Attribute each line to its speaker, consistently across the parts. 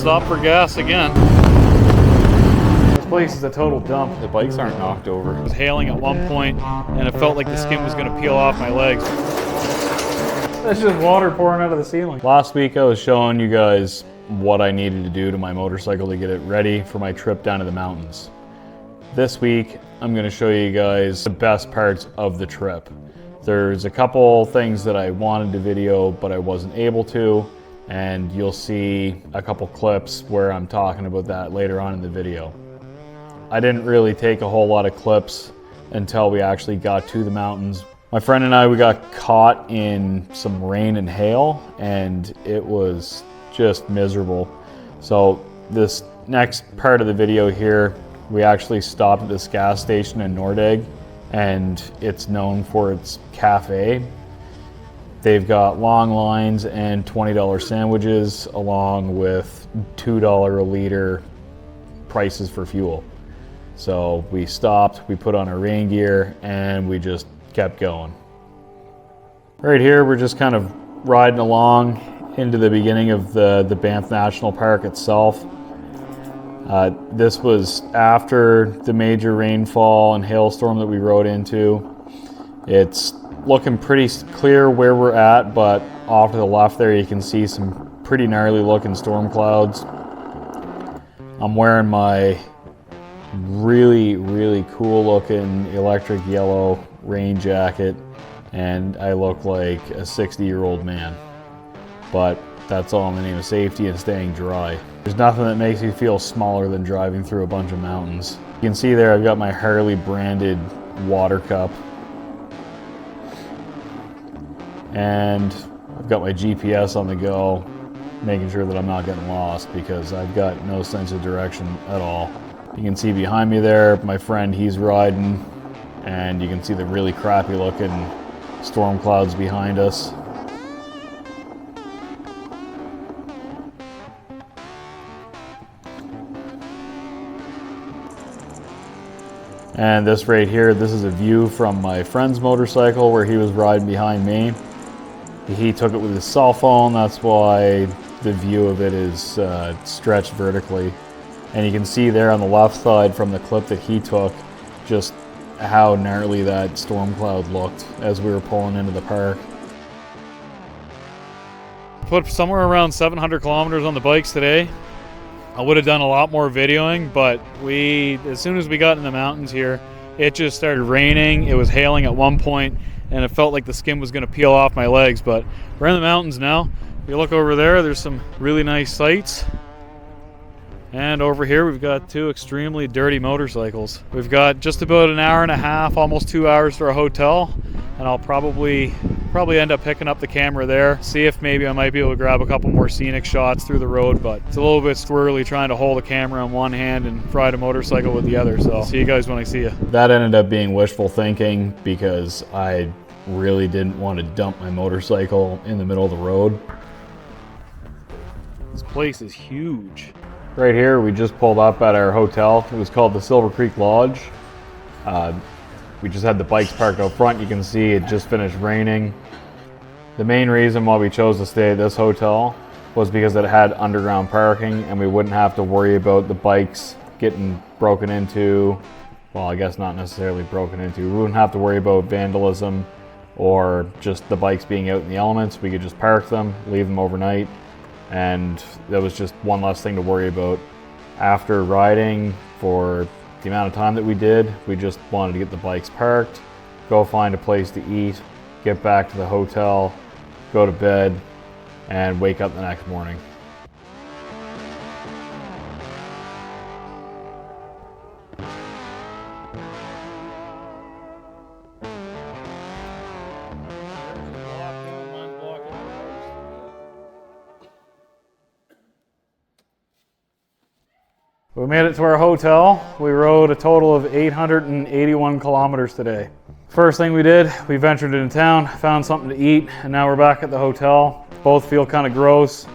Speaker 1: stop for gas again. This place is a total dump. The bikes aren't knocked over. It was hailing at one point, and it felt like the skin was going to peel off my legs. That's just water pouring out of the ceiling. Last week I was showing you guys what I needed to do to my motorcycle to get it ready for my trip down to the mountains. This week I'm going to show you guys the best parts of the trip. There's a couple things that I wanted to video but I wasn't able to, and you'll see a couple clips where I'm talking about that later on in the video. I didn't really take a whole lot of clips until we actually got to the mountains. My friend and I, we got caught in some rain and hail, and it was just miserable. So this next part of the video here, we actually stopped at this gas station in Nordegg, and it's known for its cafe. They've got long lines and $20 sandwiches along with $2 a liter prices for fuel. So we stopped, we put on our rain gear, and we just kept going. Right here, we're just kind of riding along into the beginning of the Banff National Park itself. This was after the major rainfall and hailstorm that we rode into. It's looking pretty clear where we're at, but off to the left there you can see some pretty gnarly looking storm clouds. I'm wearing my really cool looking electric yellow rain jacket, and I look like a 60-year-old man. But that's all in the name of safety and staying dry. There's nothing that makes me feel smaller than driving through a bunch of mountains. You can see there I've got my Harley branded water cup. And I've got my GPS on the go, making sure that I'm not getting lost because I've got no sense of direction at all. You can see behind me there, my friend, he's riding, and you can see the really crappy looking storm clouds behind us. And this right here, this is a view from my friend's motorcycle where he was riding behind me. He took it with his cell phone, that's why the view of it is stretched vertically. And you can see there on the left side from the clip that he took just how gnarly that storm cloud looked as we were pulling into the park. Put somewhere around 700 kilometers on the bikes today. I would have done a lot more videoing, but as soon as we got in the mountains here, it just started raining. It was hailing at one point, and it felt like the skin was going to peel off my legs. But we're in the mountains now. If you look over there, there's some really nice sights. And over here, we've got two extremely dirty motorcycles. We've got just about an hour and a half, almost 2 hours to our hotel, and I'll probably end up picking up the camera there, see if maybe I might be able to grab a couple more scenic shots through the road, but it's a little bit squirrely trying to hold a camera in one hand and ride a motorcycle with the other, so I'll see you guys when I see you. That ended up being wishful thinking because I really didn't want to dump my motorcycle in the middle of the road. This place is huge. Right here, we just pulled up at our hotel. It was called the Silver Creek Lodge. We just had the bikes parked out front. You can see it just finished raining. The main reason why we chose to stay at this hotel was because it had underground parking and we wouldn't have to worry about the bikes getting broken into. Well, I guess not necessarily broken into. We wouldn't have to worry about vandalism or just the bikes being out in the elements. We could just park them, leave them overnight, and that was just one less thing to worry about. After riding for the amount of time that we did, we just wanted to get the bikes parked, go find a place to eat, get back to the hotel, go to bed, and wake up the next morning. We made it to our hotel. We rode a total of 881 kilometers today. First thing we did, we ventured into town, found something to eat, and now we're back at the hotel. Both feel kind of gross.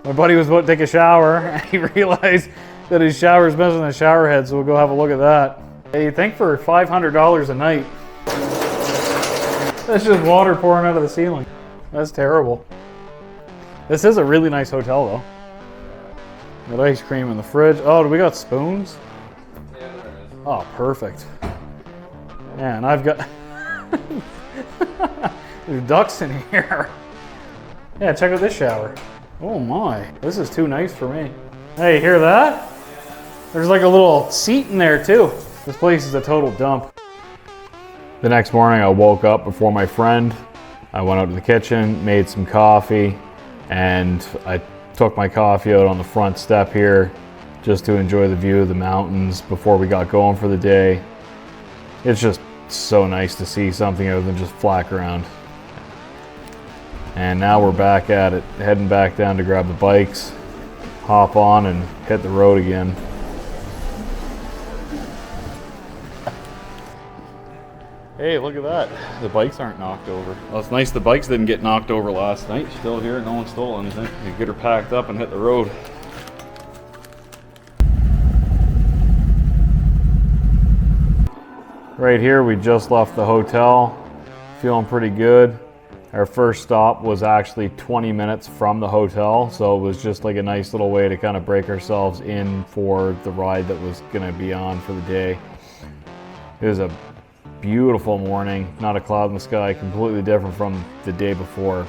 Speaker 1: My buddy was about to take a shower, and he realized that his shower's missing the shower head, so we'll go have a look at that. Hey, you'd think for $500 a night, that's just water pouring out of the ceiling. That's terrible. This is a really nice hotel, though. Got ice cream in the fridge. Oh, do we got spoons?
Speaker 2: Yeah, there is.
Speaker 1: Oh, perfect. Man, I've got there's ducks in here. Yeah, check out this shower. Oh my, this is too nice for me. Hey, you hear that? There's like a little seat in there too. This place is a total dump. The next morning I woke up before my friend. I went out to the kitchen, made some coffee, and I took my coffee out on the front step here just to enjoy the view of the mountains before we got going for the day. It's just so nice to see something other than just flat ground. And now we're back at it, heading back down to grab the bikes, hop on and hit the road again. Hey, look at that. The bikes aren't knocked over. Well, it's nice the bikes didn't get knocked over last night. Still here, no one stole anything. You get her packed up and hit the road. Right here, we just left the hotel. Feeling pretty good. Our first stop was actually 20 minutes from the hotel, so it was just like a nice little way to kind of break ourselves in for the ride that was gonna be on for the day. It was a beautiful morning, not a cloud in the sky, completely different from the day before.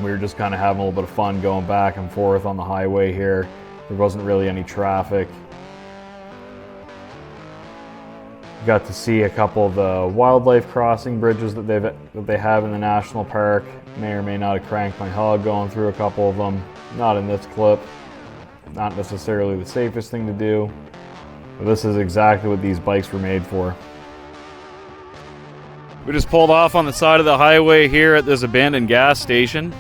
Speaker 1: We were just kind of having a little bit of fun going back and forth on the highway here. There wasn't really any traffic. Got to see a couple of the wildlife crossing bridges that they have in the national park. May or may not have cranked my hog going through a couple of them. Not in this clip. Not necessarily the safest thing to do, but this is exactly what these bikes were made for. We just pulled off on the side of the highway here at this abandoned gas station.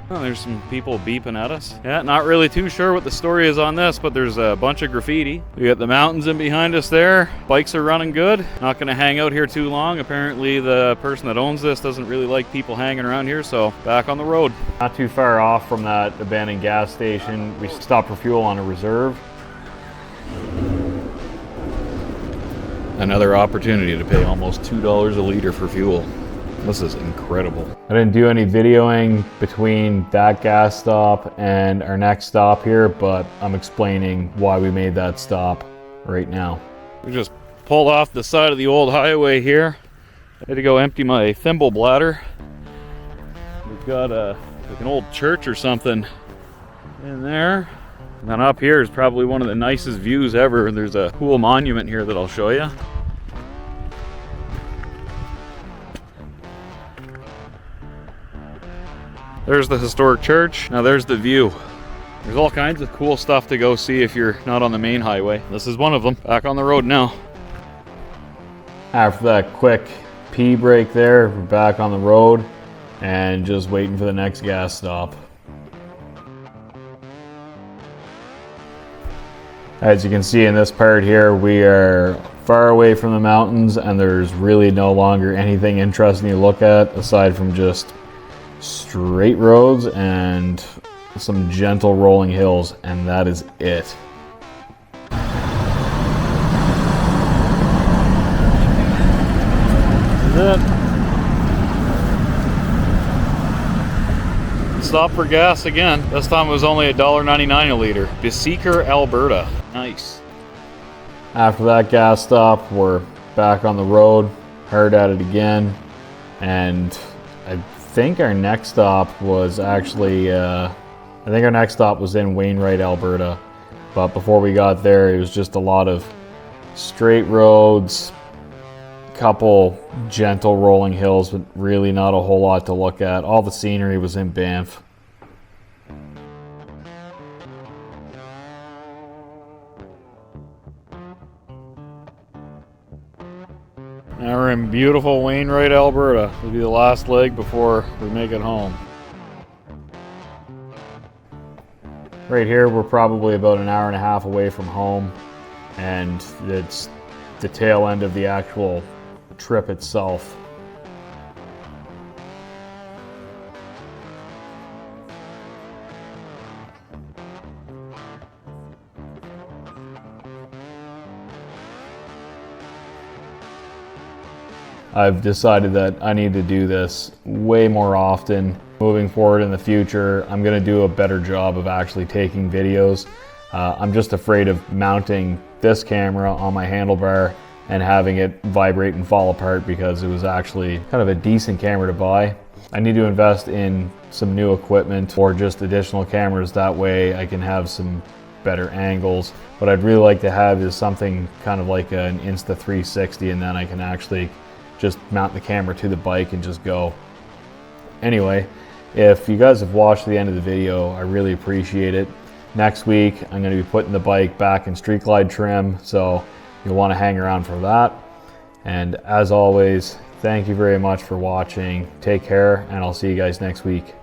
Speaker 1: Oh, there's some people beeping at us. Yeah, not really too sure what the story is on this, but there's a bunch of graffiti. We got the mountains in behind us there. Bikes are running good. Not gonna hang out here too long. Apparently the person that owns this doesn't really like people hanging around here, so back on the road. Not too far off from that abandoned gas station. We stopped for fuel on a reserve. Another opportunity to pay almost $2 a liter for fuel. This is incredible. I didn't do any videoing between that gas stop and our next stop here, but I'm explaining why we made that stop right now. We just pulled off the side of the old highway here. I had to go empty my thimble bladder. We've got like an old church or something in there. And then up here is probably one of the nicest views ever. There's a cool monument here that I'll show you. There's the historic church. Now there's the view. There's all kinds of cool stuff to go see if you're not on the main highway. This is one of them. Back on the road now. After that quick pee break there, we're back on the road and just waiting for the next gas stop. As you can see in this part here, we are far away from the mountains and there's really no longer anything interesting to look at aside from just straight roads and some gentle rolling hills, and that is it. This is it. Stop for gas again. This time it was only $1.99 a liter. Beseeker, Alberta. Nice. After that gas stop, we're back on the road, hard at it again, and I think our next stop was actually, I think our next stop was in Wainwright, Alberta. But before we got there, it was just a lot of straight roads, couple gentle rolling hills, but really not a whole lot to look at. All the scenery was in Banff. Now we're in beautiful Wainwright, Alberta. It'll be the last leg before we make it home. Right here, we're probably about an hour and a half away from home, and it's the tail end of the actual trip itself. I've decided that I need to do this way more often. Moving forward in the future, I'm going to do a better job of actually taking videos. I'm just afraid of mounting this camera on my handlebar and having it vibrate and fall apart, because it was actually kind of a decent camera to buy. I need to invest in some new equipment or just additional cameras, that way I can have some better angles. What I'd really like to have is something kind of like an Insta360, and then I can actually just mount the camera to the bike and just go. Anyway, if you guys have watched the end of the video, I really appreciate it. Next week, I'm going to be putting the bike back in Street Glide trim, so you'll want to hang around for that. And as always, thank you very much for watching. Take care, and I'll see you guys next week.